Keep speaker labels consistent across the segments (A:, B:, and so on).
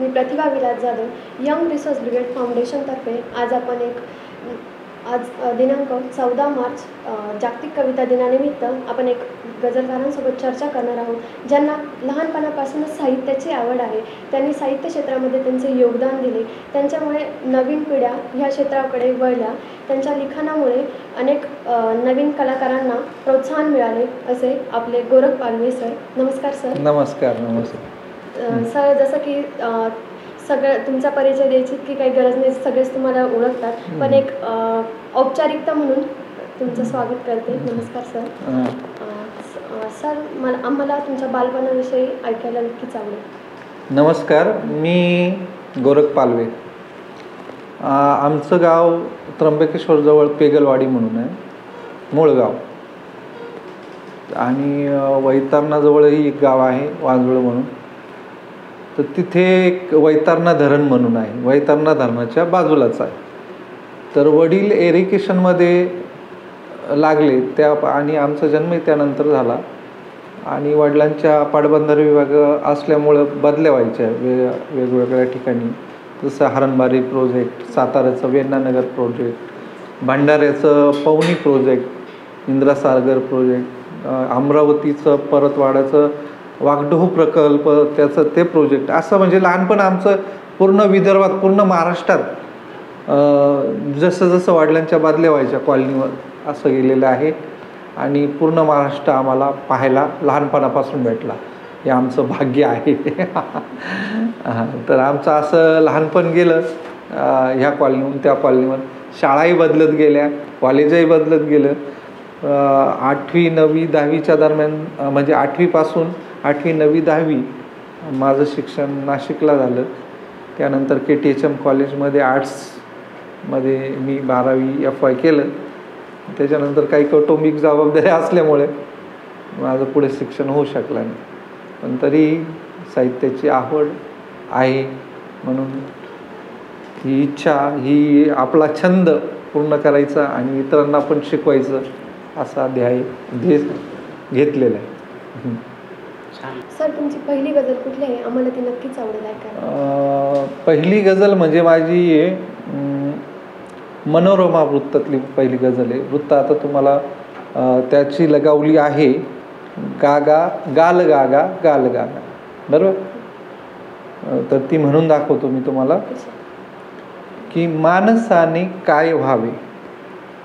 A: मी Pratibha Vilas Jadhav, young resource brigade फाउंडेशनतर्फे आज दिनांक 14 मार्च जागतिक कविता दिनानिमित्त आपण एक गझलकारांसोबत चर्चा करणार आहोत, ज्यांना लहानपणापासूनच साहित्याची आवड आहे. त्यांनी साहित्य क्षेत्रामध्ये त्यांचे योगदान दिले. त्यांच्यामुळे नवीन पिढ्या ह्या क्षेत्राकडे वळल्या. त्यांच्या लिखाणामुळे अनेक नवीन कलाकारांना प्रोत्साहन मिळाले, असे आपले गोरख पालवे सर. नमस्कार सर.
B: नमस्कार. नमस्कार
A: सर. जसं की सगळं तुमचा परिचय द्यायची की काही गरज नाही, सगळेच तुम्हाला ओळखतात, पण एक औपचारिकता म्हणून तुमचं स्वागत करते. नमस्कार सर. सर, आम्हाला तुमच्या बालपणाविषयी ऐकायला नक्कीच आवडेल.
B: नमस्कार. मी गोरख पालवे. आमचं गाव त्र्यंबकेश्वरजवळ पेगलवाडी म्हणून आहे, मूळ गाव. आणि वैतरणाजवळही एक गाव आहे वांजुळ म्हणून. तर तिथे एक वैतरणा धरण म्हणून आहे, वैतरणा धरणाच्या बाजूलाच आहे. तर वडील एरिकेशनमध्ये लागले त्या, आणि आमचा जन्मही त्यानंतर झाला. आणि वडिलांच्या पाटबंधारे विभाग असल्यामुळं बदल्या व्हायच्या वेगवेगळ्या ठिकाणी, जसं हरणबारी प्रोजेक्ट, साताऱ्याचं वेण्णानगर प्रोजेक्ट, भंडाऱ्याचं पवनी प्रोजेक्ट, इंद्रासागर प्रोजेक्ट, अमरावतीचं परतवाड्याचं वाघडोह प्रकल्प, त्याचं ते प्रोजेक्ट. असं म्हणजे लहानपण आमचं पूर्ण विदर्भात, पूर्ण महाराष्ट्रात जसं जसं वडिलांच्या बदल्या व्हायच्या कॉलनीवर असं गेलेलं आहे. आणि पूर्ण महाराष्ट्र आम्हाला पाहायला लहानपणापासून भेटला, हे आमचं भाग्य आहे. तर आमचं असं लहानपण गेलं ह्या कॉलनीहून त्या कॉलनीवर. शाळाही बदलत गेल्या, कॉलेजही बदलत गेलं. 8वी 9वी 10वीच्या दरम्यान, म्हणजे 8वीपासून 8वी 9वी 10वी माझं शिक्षण नाशिकला झालं. त्यानंतर KTHM कॉलेजमध्ये आर्ट्समध्ये मी 12वी FY केलं. त्याच्यानंतर काही कौटुंबिक जबाबदाऱ्या असल्यामुळे माझं पुढे शिक्षण होऊ शकलं नाही. पण तरी साहित्याची आवड आहे, म्हणून ही इच्छा, ही आपला छंद पूर्ण करायचा आणि इतरांना पण शिकवायचं असा ध्येय घेतलेला आहे.
A: सर, तुमची पहिली गझल कुठली आहे? आम्हाला ती नक्कीच आवडेल ऐकायला.
B: पहिली गझल म्हणजे माझी मनोरमा वृत्तातली पहिली गझल आहे. वृत्त आता तुम्हाला त्याची लगावली आहे, गागा गाल गागा गाल गागा, बरोबर? तर ती म्हणून दाखवतो मी तुम्हाला की माणसाने काय व्हावे,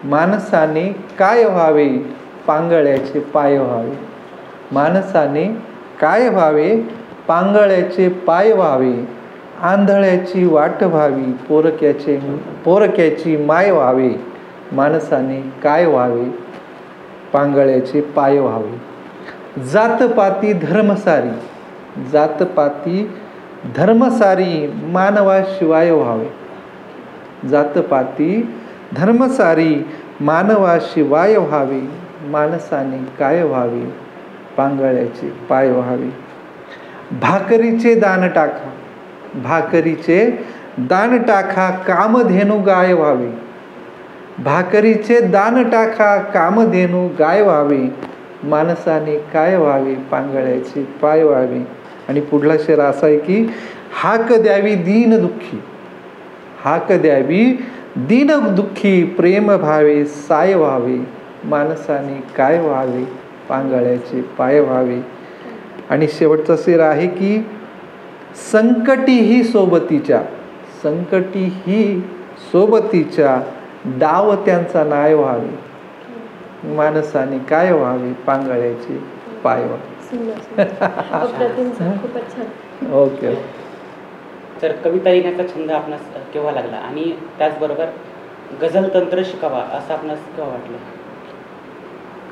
B: माणसाने काय व्हावे, पांगळ्याचे पाय व्हावे. माणसाने काय व्हावे, पांगळ्याचे पाय व्हावे, आंधळ्याची वाट व्हावी, पोरक्याची माय व्हावे. माणसाने काय व्हावे, पांगळ्याचे पाय व्हावे. जातपाती धर्मसारी, जातपाती धर्मसारी, मानवाशिवाय व्हावे. जातपाती धर्मसारी, मानवाशिवाय व्हावे. माणसाने काय व्हावे, पांगळ्याचे पाय व्हावे. भाकरीचे दान टाका, भाकरीचे दान टाका, कामधेनू गाय व्हावे. भाकरीचे दान टाका, कामधेनू गाय व्हावे. माणसाने काय व्हावे, पांगळ्याचे पाय व्हावे. आणि पुढला शेर असा आहे की हाक द्यावी दीन दुःखी, हाक द्यावी दीन दुःखी, प्रेम भावे साय व्हावे. माणसाने काय व्हावे, पांगळ्याचे पाय व्हावे. आणि शेवटचा शेर आहे की संकटी ही सोबतीच्या, संकटी ही सोबतीच्या, डाव त्यांचा नाय व्हावे. माणसाने काय व्हावे, पांगळ्याचे पाय व्हावे. ओके.
C: तर कविता लिहिण्याचा छंद आपणास केव्हा लागला, आणि त्याचबरोबर गझल तंत्र शिकावा असं आपणास केव्हा वाटलं?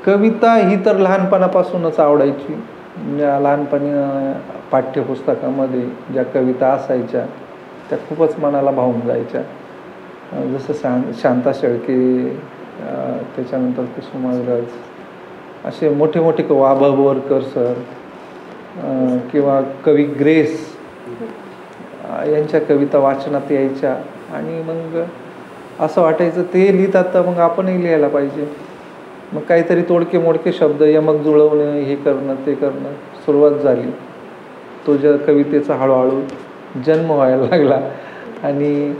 B: कविता ही तर लहानपणापासूनच आवडायची. लहानपणी पाठ्यपुस्तकामध्ये ज्या कविता असायच्या त्या खूपच मनाला भावून जायच्या. जसं शांता शेळके, त्याच्यानंतर कुसुमाग्रज, असे मोठे मोठे वा.भ. बोरकर सर किंवा कवी ग्रेस यांच्या कविता वाचनात यायच्या. आणि मग असं वाटायचं ते लिहितात तर मग आपणही लिहायला पाहिजे. मग काहीतरी तोडके मोडके शब्द यमक जुळवणं, हे करणं ते करणं सुरुवात झाली. तो ज्या कवितेचा हळूहळू जन्म व्हायला लागला. आणि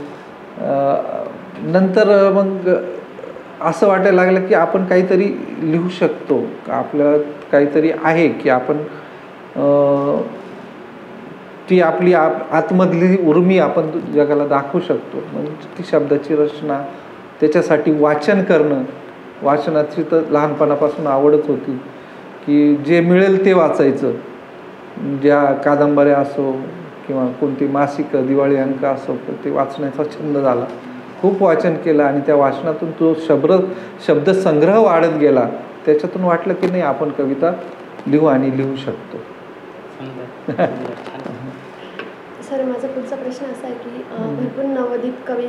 B: नंतर मग असं वाटायला लागलं की आपण काहीतरी लिहू शकतो, आपलं काहीतरी आहे की आपण ती आपली आतमधली उर्मी आपण जगाला दाखवू शकतो. म्हणजे ती शब्दाची रचना, त्याच्यासाठी वाचन करणं, वाचनाची तर लहानपणापासून आवडच होती की जे मिळेल ते वाचायचं. ज्या कादंबऱ्या असो किंवा कोणती मासिक दिवाळी अंक असो, ते वाचण्याचा छंद झाला. खूप वाचन केलं आणि त्या वाचनातून तो शब्दसंग्रह वाढत गेला. त्याच्यातून वाटलं की नाही आपण कविता लिहू आणि लिहू शकतो.
A: सर, माझा पुढचा प्रश्न असा आहे की भरपूर नवोदित कवी,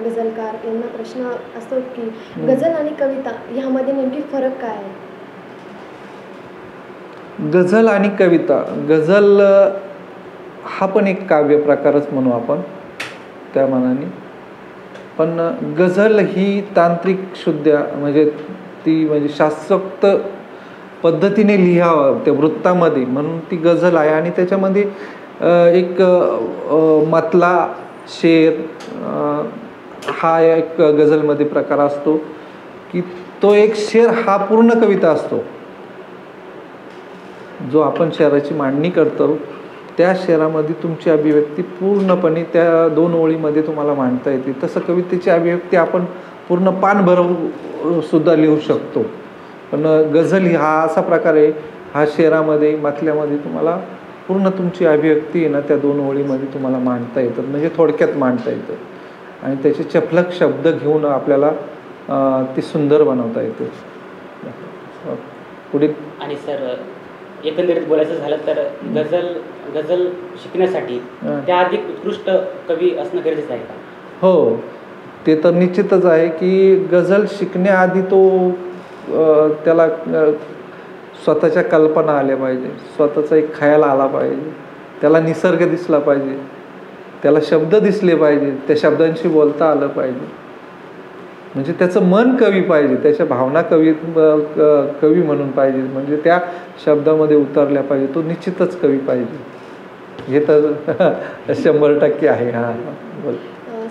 A: गझलकार यांना प्रश्न असतो की गझल आणि कविता ह्यामध्ये नेमकी फरक काय आहे?
B: गझल आणि कविता, गझल हा पण एक काव्य प्रकारच म्हणू आपण त्या मानाने. पण गझल ही तांत्रिक शुद्ध, म्हणजे ती म्हणजे शास्त्रोक्त पद्धतीने लिहावं त्या वृत्तामध्ये, म्हणून ती गझल आहे. आणि त्याच्यामध्ये एक मतला, शेर हा एक गझलमध्ये प्रकार असतो की तो एक शेर हा पूर्ण कविता असतो. जो आपण शेराची मांडणी करतो त्या शेरामध्ये तुमची अभिव्यक्ती पूर्णपणे त्या 2 ओळीमध्ये तुम्हाला मांडता येते. तसं कवितेची अभिव्यक्ती आपण पूर्ण पान सुद्धा लिहू शकतो. पण गझल हा असा प्रकार आहे, हा शेरामध्ये, मतल्यामध्ये तुम्हाला पूर्ण तुमची अभिव्यक्ती आहे ना त्या 2 ओळीमध्ये तुम्हाला मांडता येतात, म्हणजे थोडक्यात मांडता येतं. आणि त्याचे चपलक शब्द घेऊन आपल्याला ते सुंदर बनवता येते. पुढील.
C: आणि सर, एकंदरीत बोलायचं झालं तर गझल शिकण्यासाठी त्या अधिक उत्कृष्ट कवी असणं गरजेचं आहे का?
B: हो, ते तर निश्चितच आहे की गझल शिकण्याआधी तो त्याला स्वतःच्या कल्पना आल्या पाहिजे, स्वतःचा एक खयाल आला पाहिजे, त्याला निसर्ग दिसला पाहिजे, त्याला शब्द दिसले पाहिजे, त्या शब्दांशी बोलता आलं पाहिजे. म्हणजे त्याचं मन कवी पाहिजे, त्याच्या भावना कवी म्हणून पाहिजे, म्हणजे त्या शब्दामध्ये उतरल्या पाहिजे. तो निश्चितच कवी पाहिजे, हे तर 100% आहे. हां, बोल.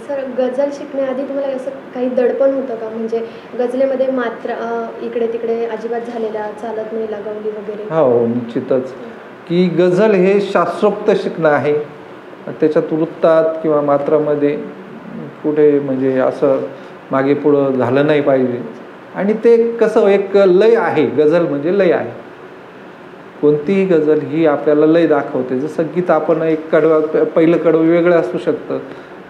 A: सर, गझल शिकण्याआधी तुम्हाला असं काही दडपण होतं का? म्हणजे गझलेमध्ये मात्रा इकडे तिकडे अजिबात झालेल्या, चालत नाही, लगावली वगैरे?
B: हो, निश्चितच की गझल हे शास्त्रोक्त शिकणं आहे. त्याच्यात वृत्तात किंवा मात्रामध्ये कुठे म्हणजे असं मागे पुढं झालं नाही पाहिजे. आणि ते कसं एक लय आहे, गझल म्हणजे लय आहे. कोणतीही गझल ही आपल्याला लय दाखवते. जसं गीत आपण एक पहिलं कडवं वेगळं असू शकतं,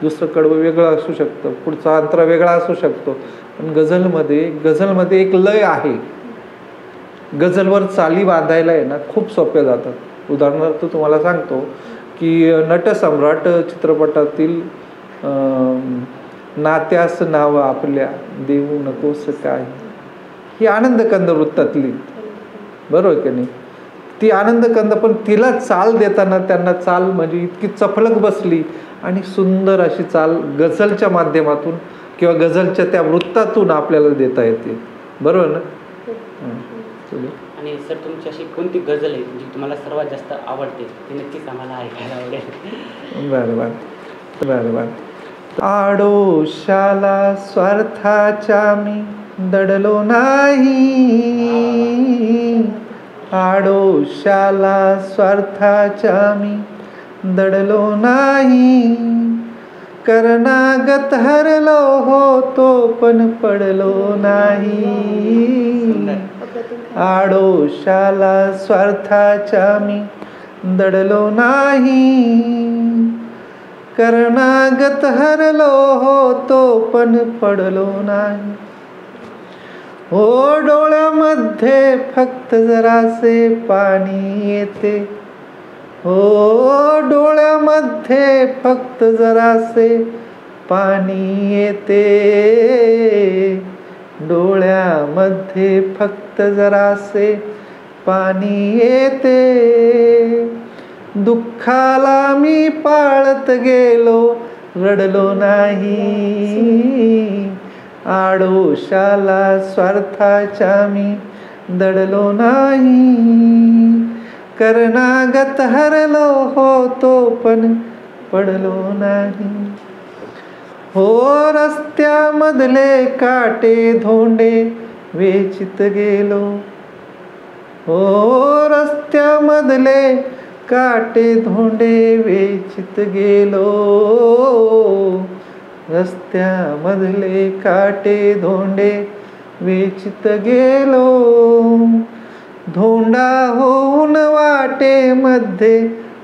B: दुसरं कडवं वेगळं असू शकतं, पुढचा अंतरा वेगळा असू शकतो. पण गझलमध्ये एक लय आहे. गझलवर चाली बांधायला आहे ना खूप सोप्या जातात. उदाहरणार्थ तुम्हाला सांगतो की नटसम्राट चित्रपटातील नात्यास नाव आपल्या देऊ नकोस काय, ही आनंदकंद वृत्तातली, बरोबर की नाही? ती आनंदकंद, पण तिला चाल देताना त्यांना चाल म्हणजे इतकी चपलक बसली आणि सुंदर अशी चाल गझलच्या माध्यमातून किंवा गझलच्या त्या वृत्तातून आपल्याला देता येते, बरोबर ना?
C: आणि सर, तुमची अशी कोणती गझल आहे जी तुम्हाला सर्वात जास्त आवडते, ती नक्कीच आम्हाला ऐकायला आवडेल.
B: बरं. आडोशाला स्वार्थाच्या मी दडलो नाही, आडोशाला स्वार्थाच्या मी दडलो नाही, करणागत हरलो होतो पण पडलो नाही, आडोशाला स्वार्थाच्या मी दडलो नाही, करणागत हरलो होतो पण पडलो नाही. हो, डोळ्यामध्ये फक्त जरासे पाणी येते, हो, डोळ्यामध्ये फक्त जरासे पाणी येते, डोळ्यामध्ये फक्त जरासे पाणी येते, दुःखाला मी पाळत गेलो रडलो नाही, आडोशाला स्वार्थाच्या मी दडलो नाही, करणागत हरलो होतो पण पडलो नाही. हो रस्त्यामधले काटे धोंडे वेचित गेलो. हो रस्त्यामधले काटे धोंडे वेचित गेलो. रस्त्यामधले काटे धोंडे वेचित गेलो. धोंडा होऊन वाटेमध्ये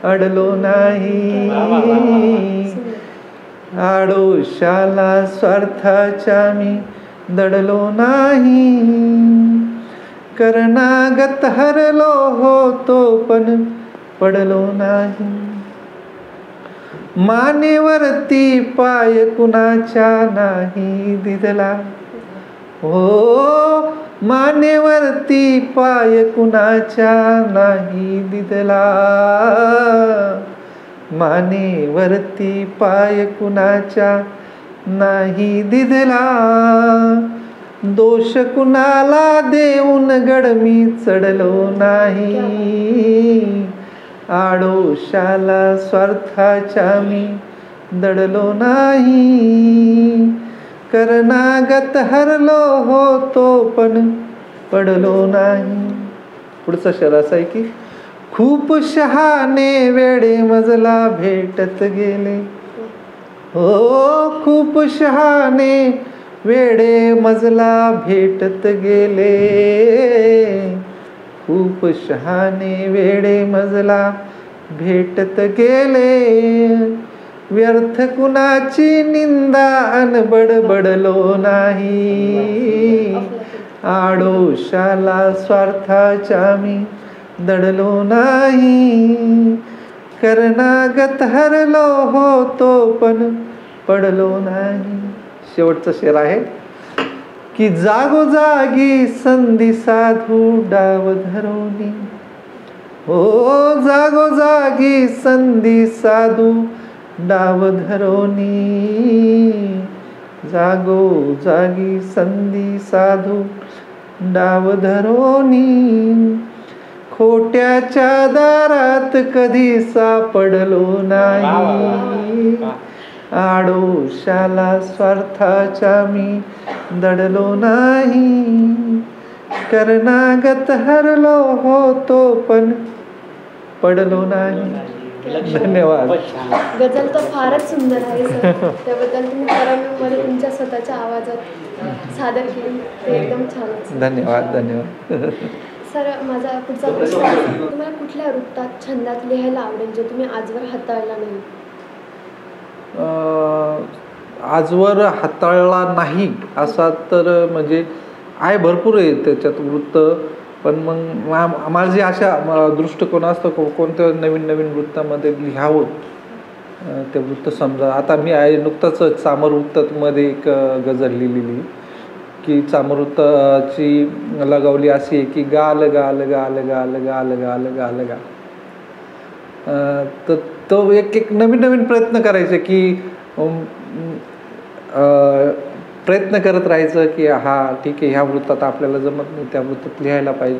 B: अडलो नाही. आडोशाला स्वार्थाच्या मी दडलो नाही. करणागत हरलो होतो पण पडलो नाही. मानेवरती पाय कुणाच्या नाही दिदला. हो मानेवरती पाय कुणाच्या नाही दिदला. मानेवरती पाय कुणाच्या नाही दिदला. दोष कुणाला देऊन गड मी चढलो नाही. आडोशाला स्वार्थाच्या मी दडलो नाही. करणागत हरलो होतो पण पडलो नाही. पुढचा शेर असा आहे की खूप शहाणे वेडे मजला भेटत गेले. हो खूप शहाणे वेडे मजला भेटत गेले. खूप शहाणे वेडे मजला भेटत गेले. व्यर्थ कुणाची निंदा अन बडबडलो नाही. आडोशाला स्वार्थाच्या मी दडलो नाही. करणागत हरलो होतो पण पडलो नाही. शेवटचा शेर आहे की जागोजागी संधी साधू डाव धरोनी. हो जागोजागी संधी साधू डाव धरोनी. जागोजागी संधी साधू डाव धरोनी. खोट्याच्या दारात कधी सापडलो नाही. आडोशाला स्वार्थाच्या मी दडलो नाही. करणागत हरलो होतो पण पडलो नाही. धन्यवाद.
A: गझल तर फारच सुंदर आहे सर. त्याबद्दल तुम्ही परंपरेमध्ये तुमच्या स्वतःच्या आवाजात सादर केली ते एकदम छान.
B: धन्यवाद धन्यवाद.
A: सर माझा पुढचा प्रश्न आहे तुम्हाला कुठल्या वृत्तात छंदात लिहायला आवडेल जे तुम्ही आजवर हाताळला नाही.
B: आजवर हाताळला नाही असा तर म्हणजे आहे भरपूर आहे त्याच्यात वृत्त. पण मग माझी अशा दृष्टिकोन असतो कोणत्या नवीन नवीन वृत्तामध्ये लिहावं ते वृत्त. समजा आता मी आहे नुकतंच चामर वृत्तामध्ये एक गझल लिहिलेली की चामृताची लगावली अशी आहे की गाल गाल गाल गाल गाल गाल गाल गा. तर तो एक नवीन नवीन प्रयत्न करायचे की प्रयत्न करत राहायचं की हा ठीक आहे ह्या वृत्तात आपल्याला जमत नाही त्या वृत्तात लिहायला पाहिजे.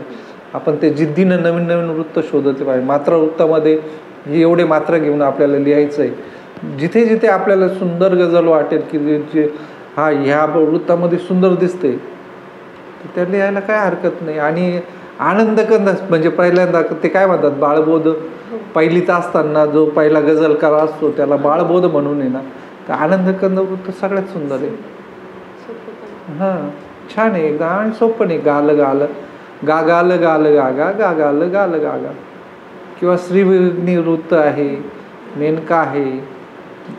B: आपण ते जिद्दीनं नवीन नवीन वृत्त शोधले पाहिजे. मात्रा वृत्तामध्ये हे एवढे मात्रा घेऊन आपल्याला लिहायचं आहे. जिथे जिथे आपल्याला सुंदर गझल वाटेल की जे हा ह्या वृत्तामध्ये सुंदर दिसते त्या लिहायला काय हरकत नाही. आणि आनंदकंद म्हणजे पहिल्यांदा ते काय म्हणतात बाळबोध पहिलीत असताना जो पहिला गझलकार असतो त्याला बाळबोध म्हणून आहे ना. तर आनंदकंद वृत्त सगळ्यात सुंदर आहे. हां छान आहे एकदा आणि सोपं नाही. गाल गाल गा गाल गाल गा गा गा गाल गाल गा गा. किंवा श्रीविघ्नी वृत्त आहे, मेनका आहे,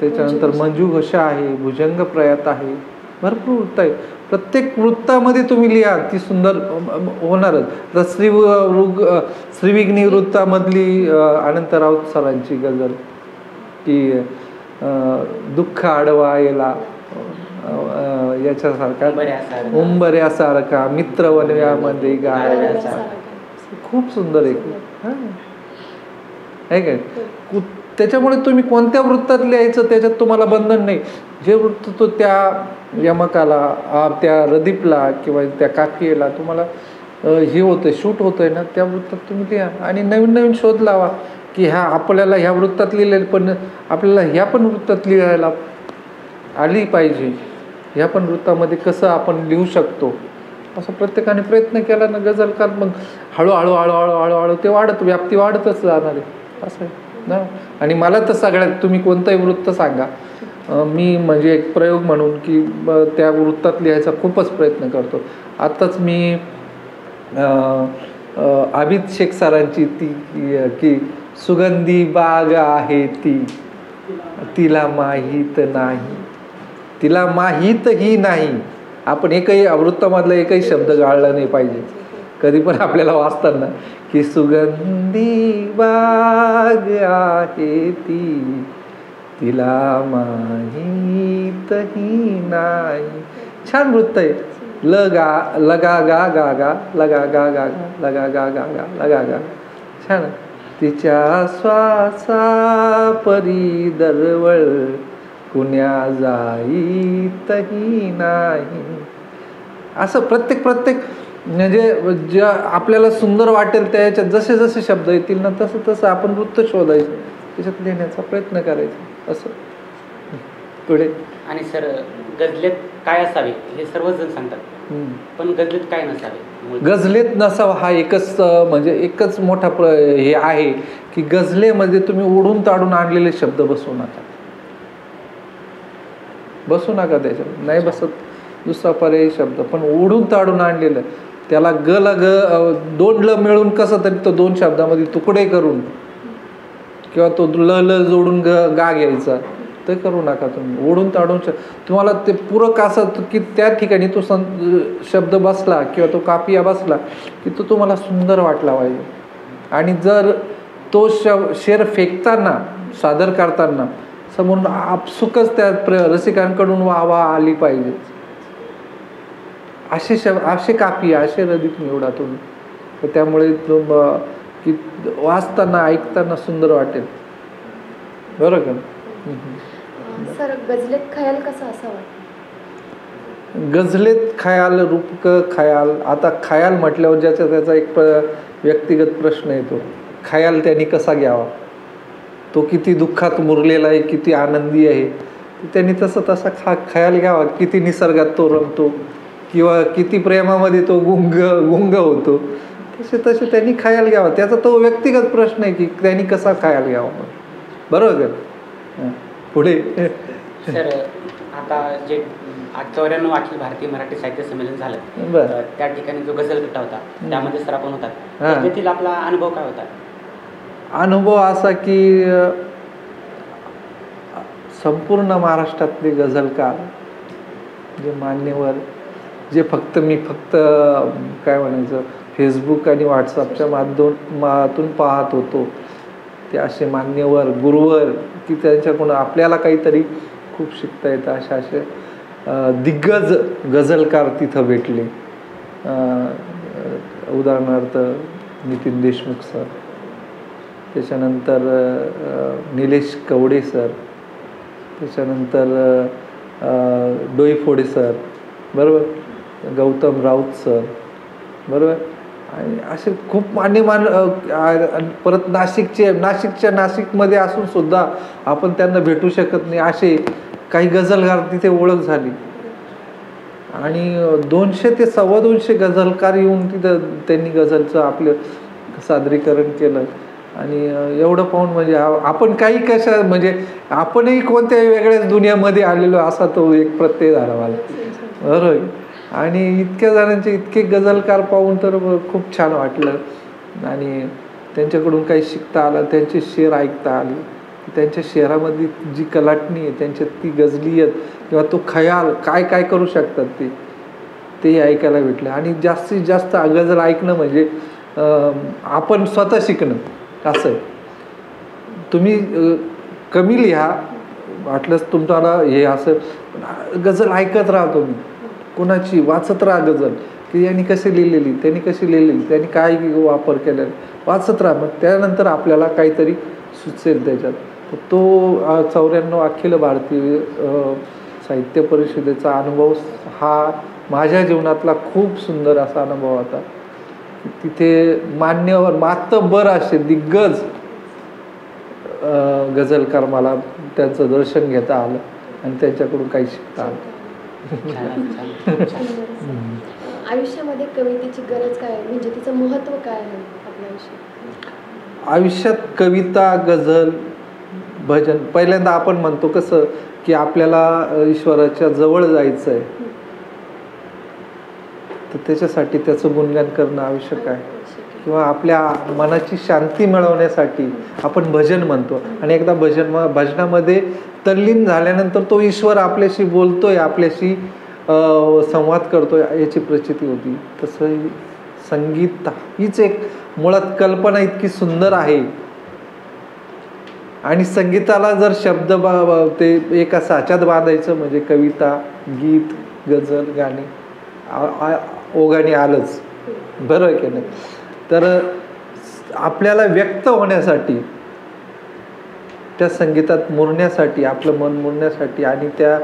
B: त्याच्यानंतर मंजू घोषा आहे, भुजंग प्रयात आहे, भरपूर वृत्त आहे. प्रत्येक वृत्तामध्ये तुम्ही लिहा ती सुंदर होणारच. तर श्रीविघ्नी वृत्तामधली अनंत राऊत सरांची गझल की दुःख आडवा येला याच्यासारखा उंबऱ्यासारखा मित्र वनव्यामध्ये गाण्याचा खूप सुंदर आहे काय. त्याच्यामुळे तुम्ही कोणत्या वृत्तात लिहायचं त्याच्यात तुम्हाला बंधन नाही. जे वृत्त तो त्या यमकाला त्या रदीपला किंवा त्या काफियेला तुम्हाला हे होतं शूट होतं आहे ना त्या वृत्तात तुम्ही लिहा आणि नवीन नवीन शोध लावा की आपल्याला ह्या वृत्तात लिहिलेलं पण आपल्याला ह्या पण वृत्तात लिहायला आली पाहिजे, ह्या पण वृत्तामध्ये कसं आपण लिहू शकतो असं प्रत्येकाने प्रयत्न केला ना गझलकार मग हळूहळू हळूहळू हळूहळू ते व्याप्ती वाढतच जाणार आहे असं आहे ना. आणि मला तर सगळ्यात तुम्ही कोणतंही वृत्त सांगा, मी म्हणजे एक प्रयोग म्हणून की त्या वृत्तात लिहायचा खूपच प्रयत्न करतो. आत्ताच मी आबिद शेख सरांची ती की सुगंधी बाग आहे ती तिला माहीत नाही, तिला माहीतही नाही. आपण एकही वृत्तामधला एकही शब्द गाळला नाही पाहिजे कधी पण आपल्याला वाचताना की सुगंधी बाग आहे ती तिला माहीतही नाही. छान वृत्त आहे. लगा लगा गा गा गा लगा गा गा गा लगा गा गा गा लगा गा छान. तिच्या श्वासा परी दरवळ कुण्या जाईतही नाही. असं प्रत्येक म्हणजे ज्या आपल्याला सुंदर वाटेल त्याच्यात जसे जसे शब्द येतील ना तसं तसं आपण वृत्त शोधायचं त्याच्यात लिहिण्याचा प्रयत्न करायचा असं पुढे.
C: आणि सर गझलेत काय असावे हे सर्वजण सांगतात, पण गझलेत काय नसावे?
B: गझलेत नसावा हा एकच म्हणजे एकच मोठा हे आहे की गझलेमध्ये तुम्ही ओढून ताडून आणलेले शब्द बसवू नका त्याच्यात नाही बसत. दुसरा पर्यायी शब्द पण ओढून ताडून आणलेलं त्याला गला दोन ल मिळून कसं तरी तो दोन शब्दामध्ये तुकडे करून किंवा तो ल जोडून गा घ्यायचा ते करू नका तुम्ही. ओढून ताडून तुम्हाला ते पूरक असं की त्या ठिकाणी तो शब्द बसला किंवा तो कापिया बसला की तो तुम्हाला सुंदर वाटला पाहिजे. आणि जर तो शेर फेकताना सादर करताना समोरून आपसुकच त्या रसिकांकडून वाह आली पाहिजे असे कापिया असे रदित निवडा तुम्ही. तर त्यामुळे की वाचताना ऐकताना सुंदर वाटेल. बरं का?
A: सर गझलेत खयाल कसा असावा?
B: गझलेत खयाल रूपक खयाल. आता खयाल म्हटल्यावर त्याचा एक व्यक्तिगत प्रश्न येतो. खयाल त्यांनी कसा घ्यावा? तो किती दुःखात मुरलेला आहे, किती आनंदी आहे, त्यांनी तसा खयाल घ्यावा. किती निसर्गात तो रमतो किंवा किती प्रेमामध्ये तो गुंग होतो तसे त्यांनी खयाल घ्यावा. त्याचा तो व्यक्तिगत प्रश्न आहे की त्यांनी कसा खयाल घ्यावा. बरोबर का? पुढे
C: सर आता जे 94 अखिल भारतीय मराठी साहित्य संमेलन झालं त्या ठिकाणी जो गझल गट्टा होता त्यामध्ये सर आपण होता, त्यातील आपला अनुभव काय होता?
B: अनुभव असा की संपूर्ण महाराष्ट्रातले गझलकार जे मान्यवर जे मी फक्त काय म्हणायचं फेसबुक आणि व्हॉट्सअपच्या माध्यमातून पाहत होतो ते असे मान्यवर गुरुवर की त्यांच्याकडून आपल्याला काहीतरी खूप शिकता येतं असे दिग्गज गझलकार तिथं भेटले. उदाहरणार्थ नितीन देशमुख सर, त्याच्यानंतर निलेश कवडे सर, त्याच्यानंतर डोईफोडे सर, बरोबर, गौतम राऊत सर, बरोबर. आणि असे खूप परत नाशिकमध्ये असून सुद्धा आपण त्यांना भेटू शकत नाही असे काही गझलकार तिथे ओळख झाली. आणि 200 ते 250 गझलकार येऊन तिथं त्यांनी गझलचं आपलं सादरीकरण केलं. आणि एवढं पाहून म्हणजे आपण काही म्हणजे आपणही कोणत्याही वेगळ्याच दुनियामध्ये आलेलो असा तो एक प्रत्यय झाला मला. बरोबर. आणि इतक्या जणांचे इतके गझलकार पाहून तर खूप छान वाटलं. आणि त्यांच्याकडून काही शिकता आलं, त्यांचे शेर ऐकता आले, त्यांच्या शेरामध्ये जी कलाटणी आहे, त्यांच्यात ती गझलियत किंवा तो खयाल काय करू शकतात ते ऐकायला भेटलं. आणि जास्तीत जास्त गझल ऐकणं म्हणजे आपण स्वतः शिकणं असं आहे. तुम्ही कमी लिहा वाटलंच तुम्हाला हे असं गझल ऐकत राहा तुम्ही, कोणाची वाचत राहा गझल की यांनी कशी लिहिलेली, त्यांनी कशी लिहिलेली, त्यांनी काय वापर केलेला वाचत राहा. मग त्यानंतर आपल्याला काहीतरी सुचेल त्याच्यात. तर तो 94 अखिल भारतीय साहित्य परिषदेचा अनुभव हा माझ्या जीवनातला खूप सुंदर असा अनुभव होता. तिथे मान्यवर मातब्बर असे दिग्गज गझलकार मला त्यांचं दर्शन घेता आलं आणि त्यांच्याकडून काही शिकता आलं.
A: आयुष्यामध्ये कवितेची गरज काय आहे, म्हणजे तिचं महत्त्व काय आहे आपल्या आयुष्यात?
B: आयुष्यात कविता, गझल, भजन, पहिल्यांदा आपण म्हणतो कसं की आपल्याला ईश्वराच्या जवळ जायचं आहे, तर त्याच्यासाठी त्याचं गुणगान करणं आवश्यक आहे. किंवा आपल्या मनाची शांती मिळवण्यासाठी आपण भजन म्हणतो, आणि एकदा भजनामध्ये तल्लीन झाल्यानंतर तो ईश्वर आपल्याशी बोलतोय, आपल्याशी संवाद करतोय याची प्रचिती होती. तसं संगीत हीच एक मुळात कल्पना इतकी सुंदर आहे, आणि संगीताला जर शब्द ते एका साच्यात बांधायचं म्हणजे कविता, गीत, गझल, गाणे ओघाने आलंच, बरं आहे की नाही. तर आपल्याला व्यक्त होण्यासाठी, त्या संगीतात मुरण्यासाठी, आपलं मन मुरण्यासाठी, आणि त्या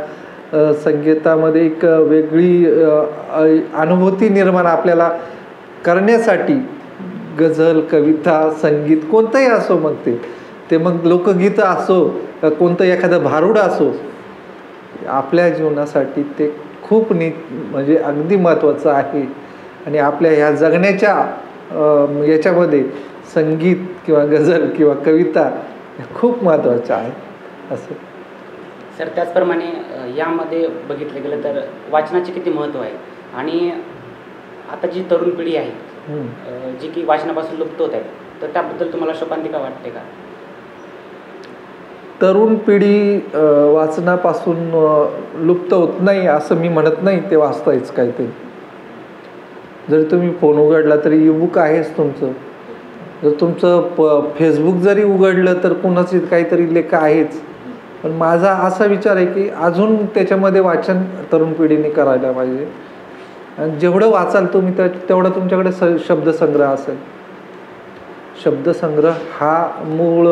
B: संगीतामध्ये एक वेगळी अनुभूती निर्माण आपल्याला करण्यासाठी गझल, कविता, संगीत कोणतंही असो, मग ते मग लोकगीतं असो, कोणतं एखादं भारुड असो, आपल्या जीवनासाठी ते खूप म्हणजे अगदी महत्त्वाचं आहे. आणि आपल्या ह्या जगण्याच्या याच्यामध्ये संगीत किंवा गझल किंवा कविता खूप महत्त्वाच्या आहेत असं.
C: सर, त्याचप्रमाणे यामध्ये बघितलं गेलं तर वाचनाचे किती महत्त्व आहे, आणि आता जी तरुण पिढी आहे जी की वाचनापासून लुप्त होत आहे, तर त्याबद्दल तुम्हाला शोकांतिका वाटते का?
B: तरुण पिढी वाचनापासून लुप्त होत नाही असं मी म्हणत नाही, ते वाचतायच काहीतरी. जर तुम्ही फोन उघडला तरी ईबुक आहेच तुमचं, जर तुमचं फेसबुक जरी उघडलं तर कुणाचे काहीतरी लेख आहेच. पण माझा असा विचार आहे की अजून त्याच्यामध्ये वाचन तरुण पिढीने करायला पाहिजे, आणि जेवढं वाचाल तुम्ही तेवढं तुमच्याकडे शब्दसंग्रह असेल. शब्दसंग्रह हा मूळ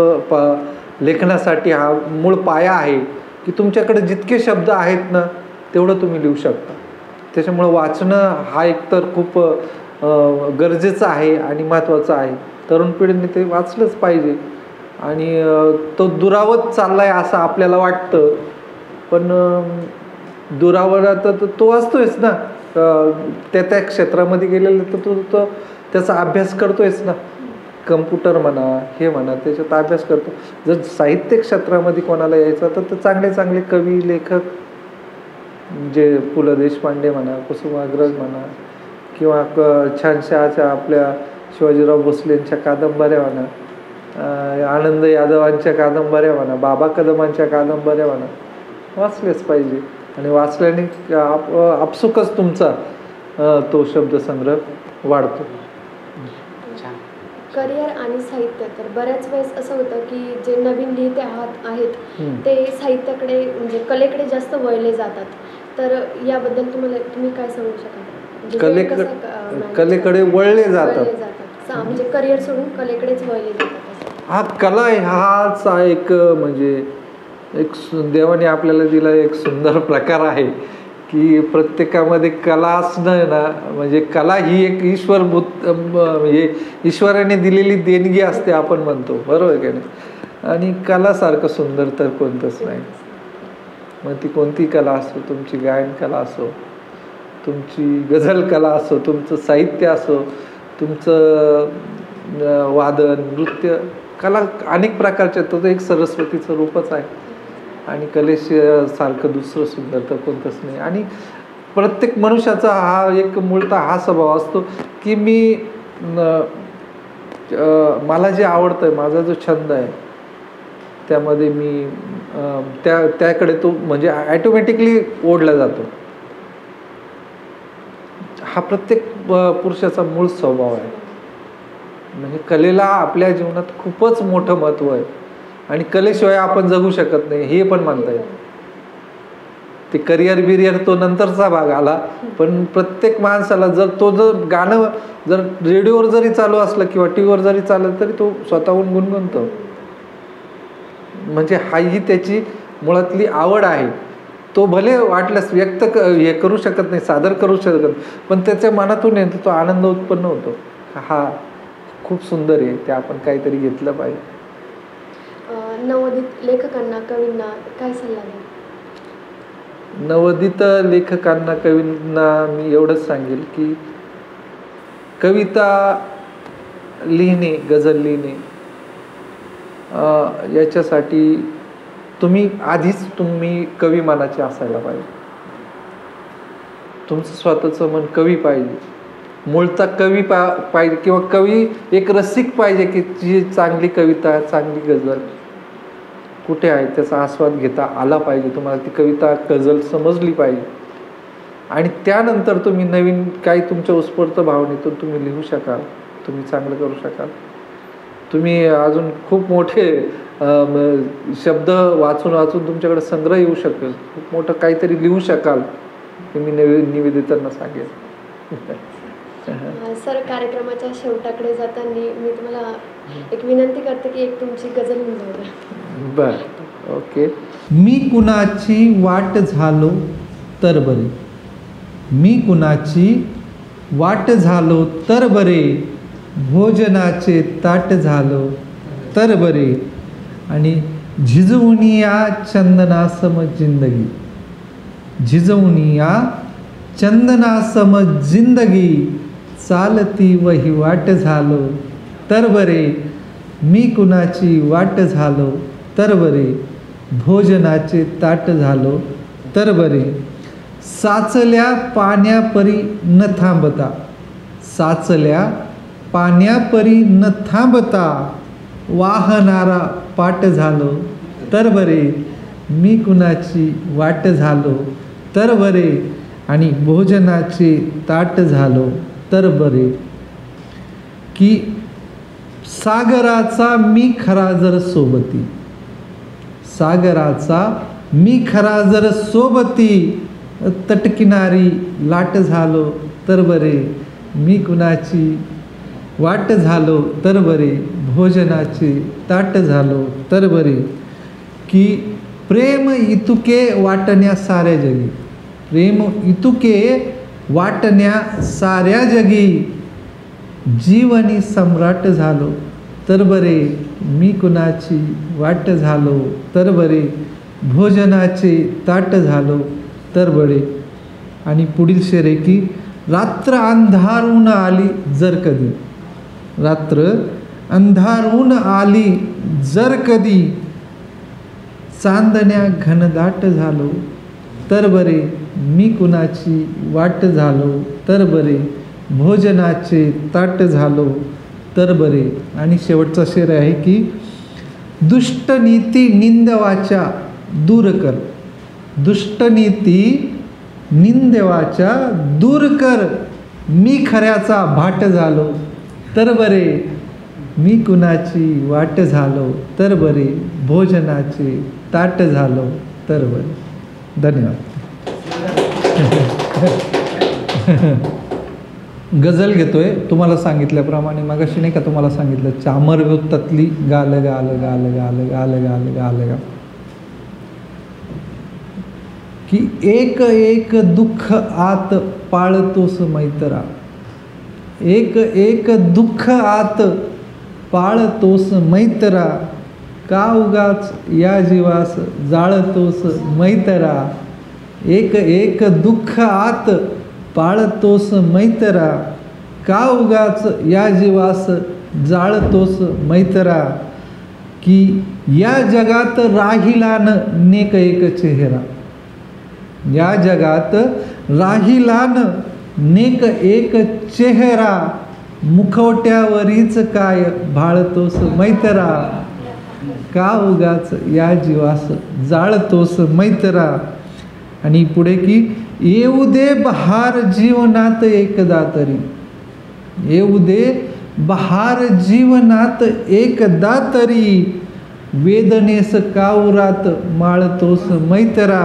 B: लेखनासाठी हा मूळ पाया आहे की तुमच्याकडे जितके शब्द आहेत ना तेवढं तुम्ही लिहू शकता. त्याच्यामुळं वाचणं हा एकतर खूप गरजेचं आहे आणि महत्त्वाचं आहे. तरुण पिढीने ते वाचलंच पाहिजे, आणि तो दुरावत चाललाय असं आपल्याला वाटतं, पण दुरावत तर तो असतोयच ना, त्या क्षेत्रामध्ये गेलेलं तर तो त्याचा अभ्यास करतोयच ना. कम्प्युटर म्हणा, हे म्हणा, त्याच्यात अभ्यास करतो. जर साहित्य क्षेत्रामध्ये कोणाला यायचं तर चांगले चांगले कवी, लेखक, जे पु ल देशपांडे म्हणा, कुसुमाग्रज म्हणा, किंवा छानशा आपल्या शिवाजीराव भोसलेंच्या कादंबऱ्या म्हणा, आनंद यादवांच्या कादंबऱ्या म्हणा, बाबा कदमांच्या कादंबऱ्या म्हणा, वाचलेच पाहिजे. आणि वाचल्याने आपसुकच तुमचा तो शब्दसंग्रह वाढतो.
A: करिअर आणि साहित्य, तर बऱ्याच वेळेस असं होतं की जे नवीन लिहिते आहेत ते साहित्याकडे म्हणजे कलेकडे जास्त वळले जातात. तर याबद्दल तुम्ही काय सांगू शकाल?
B: कलेकडे वळले जातात
A: म्हणजे करिअर सोडून कलेकडेच वळले जातात.
B: हा कला हाच एक म्हणजे एक देवाने आपल्याला दिला एक सुंदर प्रकार आहे की प्रत्येकामध्ये कला असणं ना, म्हणजे कला ही एक म्हणजे ईश्वराने दिलेली देणगी असते आपण म्हणतो, बरोबर आहे की नाही. आणि कलासारखं सुंदर तर कोणतंच नाही. मग ती कोणती कला असो, तुमची गायन कला असो, तुमची गझल कला असो, तुमचं साहित्य असो, तुमचं वादन, नृत्य, कला अनेक प्रकारच्या, तो एक सरस्वतीचं रूपच आहे. आणि कलेसारखं दुसरं सुंदर तर कोणतंच नाही. आणि प्रत्येक मनुष्याचा हा एक मूळतः हा स्वभाव असतो की मला जे आवडतं आहे, माझा जो छंद आहे त्यामध्ये मी त्याकडे तो म्हणजे ॲटोमॅटिकली ओढला जातो. हा प्रत्येक पुरुषाचा मूळ स्वभाव आहे. म्हणजे कलेला आपल्या जीवनात खूपच मोठं महत्त्व आहे, आणि कलेशिवाय आपण जगू शकत नाही हे पण म्हणता येईल. ते करिअर तो नंतरचा भाग आला, पण प्रत्येक माणसाला जर गाणं जर रेडिओवर जरी चालू असलं किंवा टी व्हीवर जरी चाललं तरी तो स्वतःहून गुणगुणतो. म्हणजे ही त्याची मुळातली आवड आहे. तो भले वाटल्यास व्यक्त करू शकत नाही, सादर करू शकत, पण त्याच्या मनातून येतो, तो आनंद उत्पन्न होतो. हा खूप सुंदर आहे, ते आपण काहीतरी घेतलं पाहिजे.
A: नवोदित लेखकांना कवींना काय सल्ला द्याल?
B: नवोदित लेखकांना कवींना मी एवढंच सांगेल की कविता लिहिणे, गझल लिहिणे याच्यासाठी आधीच तुम्ही कवी मनाचे असायला पाहिजे. तुमचं स्वतःचं मन कवी पाहिजे, मूळचा कवी पाहिजे किंवा कवी एक रसिक पाहिजे की जी चांगली कविता, चांगली गझल कुठे आहे त्याचा आस्वाद घेता आला पाहिजे. तुम्हाला ती कविता गझल समजली पाहिजे आणि त्यानंतर तुम्ही नवीन काही तुमच्या उत्स्फूर्त भावनेतून तुम्ही लिहू शकाल, तुम्ही चांगलं करू शकाल. तुम्ही अजून खूप मोठे शब्द वाचून तुमच्याकडे संग्रह येऊ शकेल, खूप मोठं काहीतरी लिहू शकाल हे मी निवेदितांना सांगेल.
A: सर, कार्यक्रमाच्या शेवटाकडे जाताना मी तुम्हाला एक विनंती करते की एक तुमची गझल लिहून जाऊ द्या.
B: बर, ओके. मी कुणाची वाट झालो तर बरे, मी कुणाची वाट झालो तर बरे, भोजनाचे ताट झालो तर बरे, आणि झिजवुनिया चंदनासम जिंदगी, झिजवुनिया चंदनासम जिंदगी, चालती वही वाट झालो तर बरे, मी कुणाची वाट झालो तर बरे, भोजनाचे ताट झालो तर बरे, साचल्या पाण्यापरी न थांबता, साचल्या पाण्यापरी न थांबता, वाहणारा पाट झालो तर बरे, मी कुणाची वाट झालो तर बरे, आणि भोजनाचे ताट झालो तर बरे. की सागराचा मी खरा जर सोबती, सागराचा मी खरा जर सोबती, तटकिनारी लाट झालो तर बरे, मी कुणाची वाट झालो तर बरे, भोजनाचे ताट झालो तर बरे. की प्रेम इतुके वाटण्या साऱ्या जगी, प्रेम इतुके वाटण्या साऱ्या जगी, जीवनी सम्राट झालो तर बरे, मी कुणाची वाट झालो तर बरे, भोजनाचे ताट झालो तर बरे. आणि पुढील शेर आहे की रात्र अंधारून आली जर कधी, रात्र अंधारून आली जर कधी, चांदण्या घनदाट झालो तर बरे, मी कुणाची वाट झालो तर बरे, भोजनाचे ताट झालो तर बरे. आणि शेवटचा शेर आहे की दुष्टनीती निंदवाच्या दूर कर, दुष्टनीती निंदवाच्या दूर कर, मी खऱ्याचा भाट झालो तर बरे, मी कुणाची वाट झालो तर बरे, भोजनाचे ताट झालो तर बरे. धन्यवाद. गझल घेतोय तुम्हाला सांगितल्याप्रमाणे. मगाशी नाही का तुम्हाला सांगितलं चामर वृत्तातली गाल गाल गाल गाल गाल गाल गाल गा, की एक एक दुःख आत पाळतोस मैत्रा, एक एक दुःख आत पाळतोस मैत्रा, का उगाच या जीवास जाळतोस मैत्रा, एक एक दुःख आत पाळतोस मैत्रा, का उगाच या जीवास जाळतोस मैत्रा. की या जगात राहिलान नेक एक चेहरा, या जगात राहिलान नेक एक चेहरा, मुखवट्यावरीच काय भाळतोस मैत्रा, का उगाच या जीवास जाळतोस मैत्रा. आणि पुढे की येऊ दे बहार जीवनात एकदा तरी, येऊ दे बहार जीवनात एकदा तरी, वेदनेस काउरात माळतोस मैत्रा,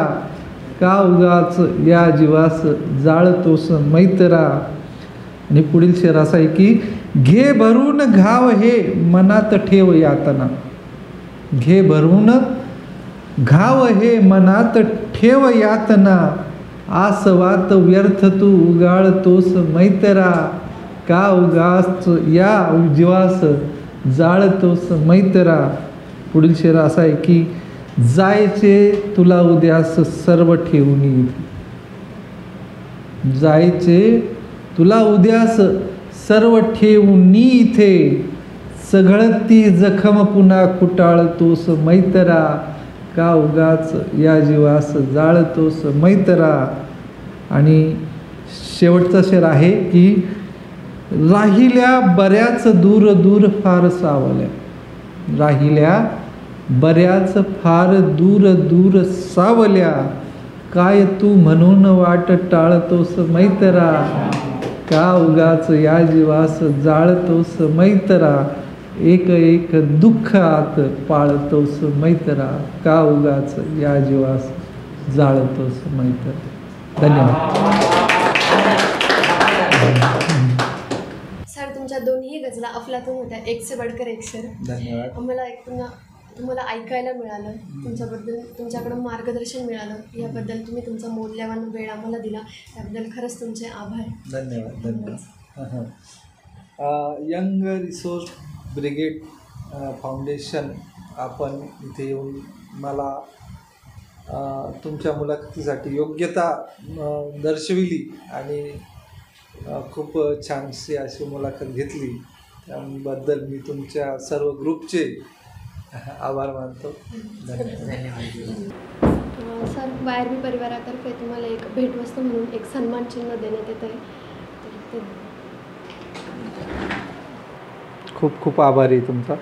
B: का उगाच या जीवास जाळतोस मैत्रा. आणि पुढील शेर असा आहे की घे भरून घाव हे मनात ठेव यातना, घे भरून घाव हे मनात ठेव यातना, आसवात व्यर्थ तू उगाळतोस मैत्रा, का उगाच या जीवास जाळतोस मैत्रा. पुढील शेर असा आहे की जायचे तुला उद्यास सर्व ठेवून इथे. जायचे तुला उद्यास सर्व ठेवून इथे, सघळती जखम पुन्हा कुटाळतोस मैत्रा. का उगाच या जीवास जाळतोस मैत्रा. आणि शेवटचा शेर आहे की राहिल्या बऱ्याच दूर दूर फार सावल्या. राहिल्या बऱ्याच फार दूर दूर सावल्या, काय तू म्हणून वाट टाळतोस मैत्रा. का उगाच या जीवास जाळतोस मैत्रा. एक एक दुःख आत पाळतोस मैत्रा. का उगाच या जीवास जाळतोस मैत्रा. धन्यवाद.
A: सर तुमच्या दोन्ही गजला अफलातून होत्या, एक से बढ़कर एक सर.
B: धन्यवाद.
A: आम्हाला तुम्हाला ऐकायला मिळालं, तुमच्याबद्दल तुमच्याकडून मार्गदर्शन मिळालं, याबद्दल तुम्ही तुमचा मौल्यवान वेळ आम्हाला दिला, त्याबद्दल खरंच तुमचे आभार.
B: धन्यवाद. धन्यवाद. यंग रिसोर्स ब्रिगेड फाउंडेशन आपण इथे येऊन मला तुमच्या मुलाखतीसाठी योग्यता दर्शविली आणि खूप छानशी अशी मुलाखत घेतली. त्याबद्दल मी तुमच्या सर्व ग्रुपचे आभार मानतो. धन्यवाद.
A: सर वायरबी परिवारातर्फे तुम्हाला एक भेटवस्तू म्हणून एक सन्मान चिन्ह देण्यात येत आहे. तर ते
B: खूप खूप आभारी तुमचा.